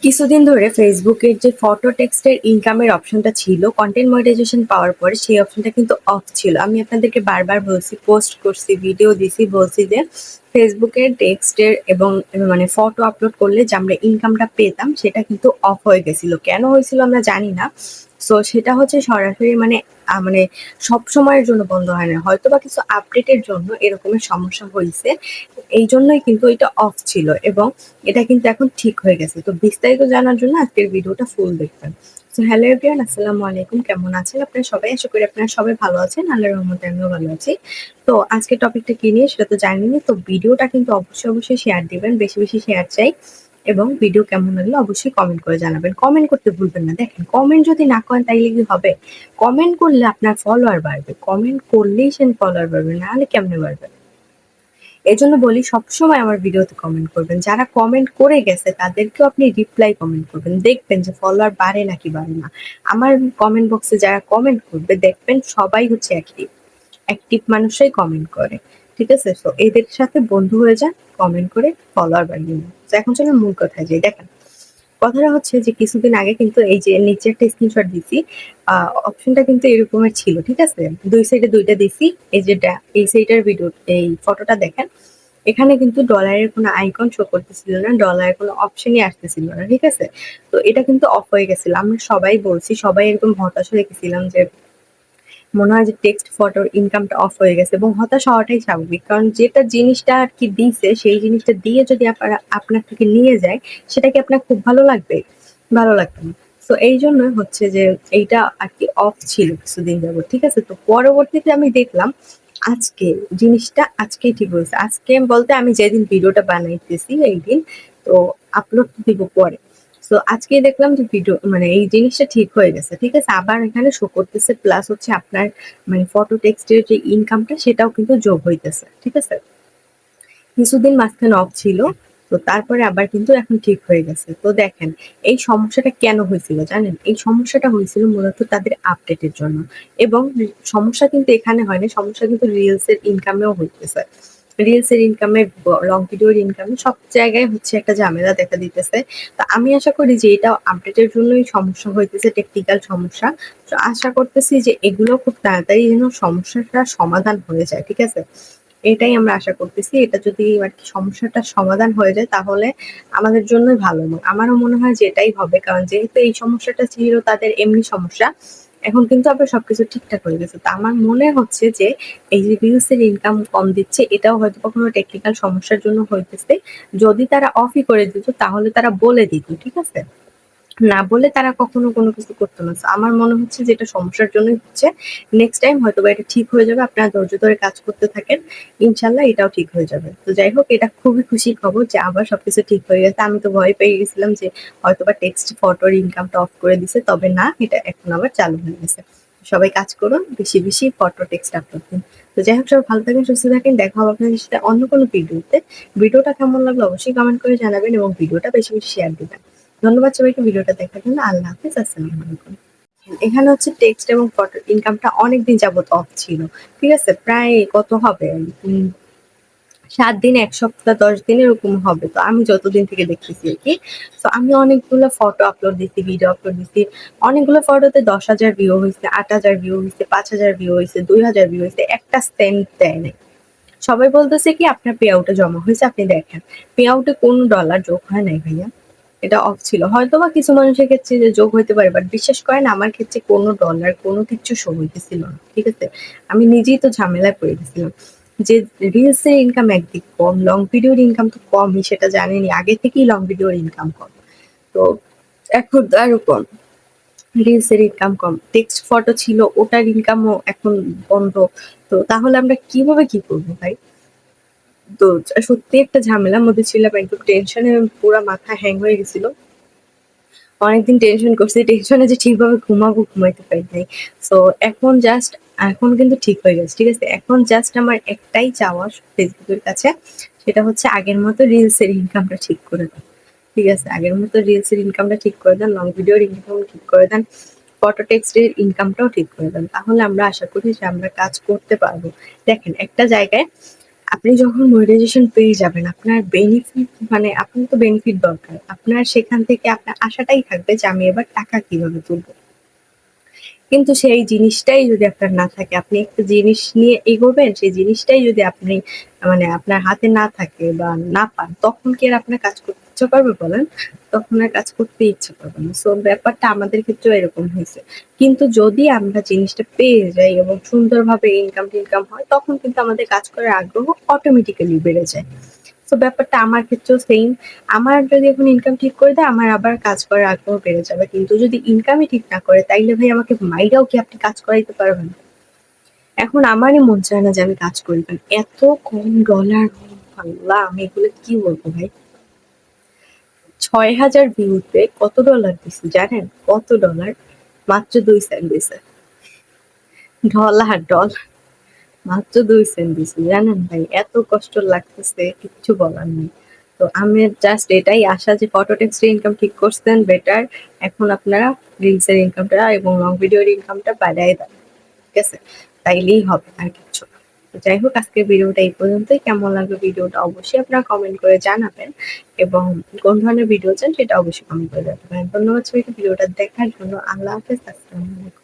কিছুদিন ধরে ফেসবুকের যে ফটো টেক্সটের ইনকামের অপশনটা ছিল, কন্টেন্ট মনিটাইজেশন পাওয়ার পরে সেই অপশনটা কিন্তু অফ ছিল। আমি আপনাদেরকে বারবার বলছি, পোস্ট করছি, ভিডিও দিছি, বলছি যে ফেসবুকের টেক্সটের এবং মানে ফটো আপলোড করলে যে আমরা ইনকামটা পেতাম সেটা কিন্তু অফ হয়ে গেছিল। কেন হয়েছিল আমরা জানি না। সো সেটা হচ্ছে সরাসরি মানে সব সময়ের জন্য বন্ধ হয় না, হয়তো বা কিছু আপডেটের জন্য এরকমের সমস্যা হয়েছে। এই জন্যই কিন্তু এটা অফ ছিল এবং এটা কিন্তু এখন ঠিক হয়ে গেছে। তো বিস্তারিত জানার জন্য আজকের ভিডিওটা ফুল দেখবেন। সো হ্যালো এভরিওয়ান, আসসালামু আলাইকুম। কেমন আছেন আপনারা সবাই? আশা করি আপনারা সবাই ভালো আছেন। আল্লাহর রহমতে আমিও ভালো আছি। তো আজকের টপিকটা কি নিয়ে সেটা তো জানেনই। তো ভিডিওটা কিন্তু অবশ্যই শেয়ার দিবেন। বেশি, বেশি শেয়ার চাই এবং ভিডিও কেমন লাগলো অবশ্যই কমেন্ট করে জানাবেন। কমেন্ট করতে ভুলবেন না। দেখেন, কমেন্ট যদি না করেন তাইলে কি হবে? কমেন্ট করলে আপনার ফলোয়ার বাড়বে। কমেন্ট করলেই সে ফলোয়ার বাড়বে, নাহলে কেমনে বাড়বে? এজন্য বলি সবসময় আমার ভিডিওতে কমেন্ট করবেন। যারা কমেন্ট করে গেছে তাদেরকেও আপনি রিপ্লাই কমেন্ট করবেন। দেখবেন যে ফলোয়ার বাড়ে নাকি বাড়ে না। আমার কমেন্ট বক্সে যারা কমেন্ট করবে দেখবেন সবাই হচ্ছে অ্যাক্টিভ। অ্যাক্টিভ মানুষরাই কমেন্ট করে। ঠিক আছে? সো এদের সাথে বন্ধু হয়ে যান, কমেন্ট করে ফলোয়ার বাড়িয়ে নিন। তো এখন চলুন মূল কথায় যাই। দেখেন, কথাটা হচ্ছে যে কিছুদিন আগে কিন্তু এই যে নিচে একটা স্ক্রিনশট দিছি, অপশনটা কিন্তু এরকমের ছিল। ঠিক আছে? ২ সাইডে ২ টা দিছি। এই যে এই সাইডের ভিডিও, এই ফটোটা দেখেন। এখানে কিন্তু ডলারের কোনো আইকন শো করতেছিল না, ডলারের কোনো অপশনই আসতেছিল না। ঠিক আছে? তো এটা কিন্তু অফ হয়ে গেছিল। আমরা সবাই বলছি, সবাই একদম হতাশ হয়ে গেছিলাম যে মনে হয় যে টেক্সট ফটোর ইনকামটা অফ হয়ে গেছে এবং হতাশ হওয়াটাই স্বাভাবিক। কারণ যেটা জিনিসটা আর কি দিছে সেই জিনিসটা দিয়ে যদি আপনার থেকে নিয়ে যায়, সেটা কি আপনার খুব ভালো লাগবে? ভালো লাগবে না। সো এইজন্যই হচ্ছে যে এইটা আর কি অফ ছিল কিছুদিন যাবত। ঠিক আছে? তো পরবর্তীতে আমি দেখলাম আজকে জিনিসটা আজকেই ঠিক হয়েছে। আজকে বলতে আমি যেদিন ভিডিওটা বানাইতেছি এইদিন, তো আপলোড দিব পরে। সো আজকেই দেখলাম যে ভিডিও মানে এই জিনিসটা ঠিক হয়ে গেছে। ঠিক আছে? আবার এখানে শো করতেছে, প্লাস হচ্ছে আপনার মানে ফটো টেক্সটের যে ইনকামটা সেটাও কিন্তু যোগ হইতেছে। ঠিক আছে? কিছুদিন মাঝখানে অফ ছিল। তো তারপরে আবার কিন্তু এখন ঠিক হয়ে গেছে। তো দেখেন, এই সমস্যাটা কেন হয়েছিল জানেন? এই সমস্যাটা হয়েছিল মূলত তাদের আপডেটের জন্য। এবং সমস্যা কিন্তু এখানে হয়নি, সমস্যা কিন্তু রিলস এর ইনকামেও হইতেছে। রিলস এর ইনকামে, লং ভিডিওর ইনকামে সব জায়গায় হচ্ছে একটা ঝামেলা দেখা দিতেছে। তো আমি আশা করি যে এটা আপডেটের জন্যই সমস্যা হইতেছে, টেকনিক্যাল সমস্যা। তো আশা করতেছি যে এগুলো খুব তাড়াতাড়ি যেন সমস্যাটা সমাধান হয়ে যায়। ঠিক আছে? এটাই আমরা আশা করতেছি। এটা যদি আরকি সমস্যাটার সমাধান হয়ে যায় তাহলে আমাদের জন্যই ভালো। এবং আমারও মনে হয় যে এটাই হবে। কারণ যেহেতু এই সমস্যাটা ছিল তাদের এমনি সমস্যা, এখন কিন্তু আবার সবকিছু ঠিকঠাক হয়ে গেছে। তো আমার মনে হচ্ছে যে এই যে রিলস এর ইনকাম কম দিচ্ছে এটাও হয়তোবা কোনো টেকনিক্যাল সমস্যার জন্য হইতেছে। যদি তারা অফই করে দিত তাহলে তারা বলে দিত। ঠিক আছে? না বলে তারা কখনো কোনো কিছু করতো না। সো আমার মনে হচ্ছে যে এটা সমস্যার জন্যই হচ্ছে। নেক্সট টাইম হয়তোবা এটা ঠিক হয়ে যাবে। আপনারা ধৈর্য ধরে কাজ করতে থাকেন। ইনশাআল্লাহ এটাও ঠিক হয়ে যাবে। তো যাই হোক, এটা খুবই খুশির খবর যে আবার সবকিছু ঠিক হয়ে গেছে। আমি তো ভয় পেয়ে গেছিলাম যে হয়তোবা টেক্সট ফটোর ইনকামটা অফ করে দিছে। তবে না, এটা এখন আবার চালু হয়ে গেছে। সবাই কাজ করুন, বেশি, বেশি ফটো টেক্সট আপলোড দিন। তো যাই হোক, সবাই ভালো থাকেন, সুস্থ থাকেন। দেখা হবে আপনাদের সাথে অন্য কোনো ভিডিওতে। ভিডিওটা কেমন লাগলো অবশ্যই কমেন্ট করে জানাবেন এবং ভিডিওটা বেশি, বেশি শেয়ার দিবেন। ধন্যবাদ সবাইকে ভিডিওটা দেখার জন্য। আল্লাহ হাফেজ। আসসালামু আলাইকুম। এখানে হচ্ছে টেক্সট এবং ফটোর ইনকামটা অনেকদিন যাবত অফ ছিল। ঠিক আছে? প্রায় কত হবে? ৭ দিন, ১ সপ্তাহ, ১০ দিন এরকম হবে। তো আমি যতদিন থেকে দেখতেছি আরকি। সো আমি অনেকগুলো ফটো আপলোড দিছি, ভিডিও আপলোড দিছি। অনেকগুলো ফটোতে ১০,০০০ ভিউ হইছে, ৮,০০০ ভিউ হইছে, ৫,০০০ ভিউ হইছে, ২,০০০ ভিউ হইছে। একটা সেন্ট দেয় নাই। সবাই বলতেছে কি আপনার পে আউট এ জমা হয়েছে, আপনি দেখেন। পে আউট এ কোনো ডলার যোগ হয় নাই ভাইয়া। এটা অফ ছিল। হয়তোবা কিছু মানুষের ক্ষেত্রে যে যোগ হইতে পারে, বাট বিশ্বাস করেন আমার ক্ষেত্রে কোনো ডলার কোনো কিচ্ছু শো হইতেছিল না। ঠিক আছে? আমি নিজেই তো ঝামেলায় পড়ে গেছিলাম। যে রিলস এর ইনকাম একদিক কম, লং ভিডিওর ইনকাম তো কমই, সেটা জানেনই। আগে থেকেই লং ভিডিওর ইনকাম কম। তো এখন তো আরো কম। রিলস এর ইনকাম কম। টেক্সট ফটো ছিল ওটার ইনকামও এখন বন্ধ। তো তাহলে আমরা কিভাবে কি করব ভাই? তো সত্যি একটা ঝামেলার মধ্যে ছিলাম। একদম টেনশনে পুরা মাথা হ্যাং হয়ে গেছিল। অনেকদিন টেনশন করছি। টেনশনে যে ঠিকভাবে ঘুমাবো ঘুমাইতে পারি নাই। সো এখন কিন্তু ঠিক হয়ে গেছে। ঠিক আছে? এখন জাস্ট আমার একটাই চাওয়া ফেসবুকের কাছে, সেটা হচ্ছে আগের মতো রিলস এর ইনকামটা ঠিক করে দেন। ঠিক আছে? আগের মতো রিলস এর ইনকামটা ঠিক করে দেন, লং ভিডিওর ইনকাম ঠিক করে দেন, ফটো টেক্সট এর ইনকামটাও ঠিক করে দেন। তাহলে আমরা আশা করি যে আমরা কাজ করতে পারবো। দেখেন, একটা জায়গায় আপনি যখন মনিটাইজেশন পেয়ে যাবেন, আপনার বেনিফিট মানে আপনার তো বেনিফিট দরকার। আপনার সেখান থেকে আপনার আশাটাই থাকবে যে আমি এবার টাকা কিভাবে তুলবো। কিন্তু সেই জিনিসটাই যদি আপনার না থাকে, আপনি একটা জিনিস নিয়ে এগোবেন, সেই জিনিসটাই যদি আপনি মানে আপনার হাতে না থাকে বা না পান, তখন কি আর আপনার কাজ করতে ইচ্ছা করবে বলেন? তখন আর কাজ করতে ইচ্ছা করবে না। সো ব্যাপারটা আমাদের ক্ষেত্রেও এরকম হয়েছে। কিন্তু যদি আমরা জিনিসটা পেয়ে যাই এবং সুন্দরভাবে ইনকাম-টিনকাম হয়, তখন কিন্তু আমাদের কাজ করার আগ্রহ অটোমেটিক্যালি বেড়ে যায়। তো ব্যাপারটা আমার ক্ষেত্রেও সেইম। আমার যদি এখন ইনকাম ঠিক করে দেয়, আমার আবার কাজ করার আগ্রহ বেড়ে যাবে। কিন্তু যদি ইনকামই ঠিক না করে, তাইলে ভাই আমাকে মাইরাও কি আপনি কাজ করাইতে পারবেন? এখন আমারই মন চায় না যে আমি কাজ করি। কারণ এত কম ডলার, আল্লাহ! আমি এগুলো কি বলবো ভাই? ৬,০০০ ভিউতে কত ডলার দিছি জানেন? কত ডলার? মাত্র ২ সেন্ট দিছে। ডলার। মাত্র ২ সেন্ট দিছি জানেন ভাই? এত কষ্ট লাগতেছে কিচ্ছু বলার নেই। তো আমি জাস্ট এটাই আশা যে ফটো টেক্সটের ইনকাম ঠিক করছেন বেটার। এখন আপনারা রিলসের ইনকামটা এবং লং ভিডিওর ইনকামটা বাড়ায় দেন। ঠিক আছে? তাইলেই হবে আর কিচ্ছু না। তো যাই হোক আজকের ভিডিওটা এই পর্যন্তই। কেমন লাগলো ভিডিওটা অবশ্যই আপনারা কমেন্ট করে জানাবেন এবং কোন ধরনের ভিডিও চান সেটা অবশ্যই কমেন্ট করে জানাবেন। ধন্যবাদ সবাইকে ভিডিওটা দেখার জন্য। আল্লাহ হাফেজ। আসসালামু আলাইকুম।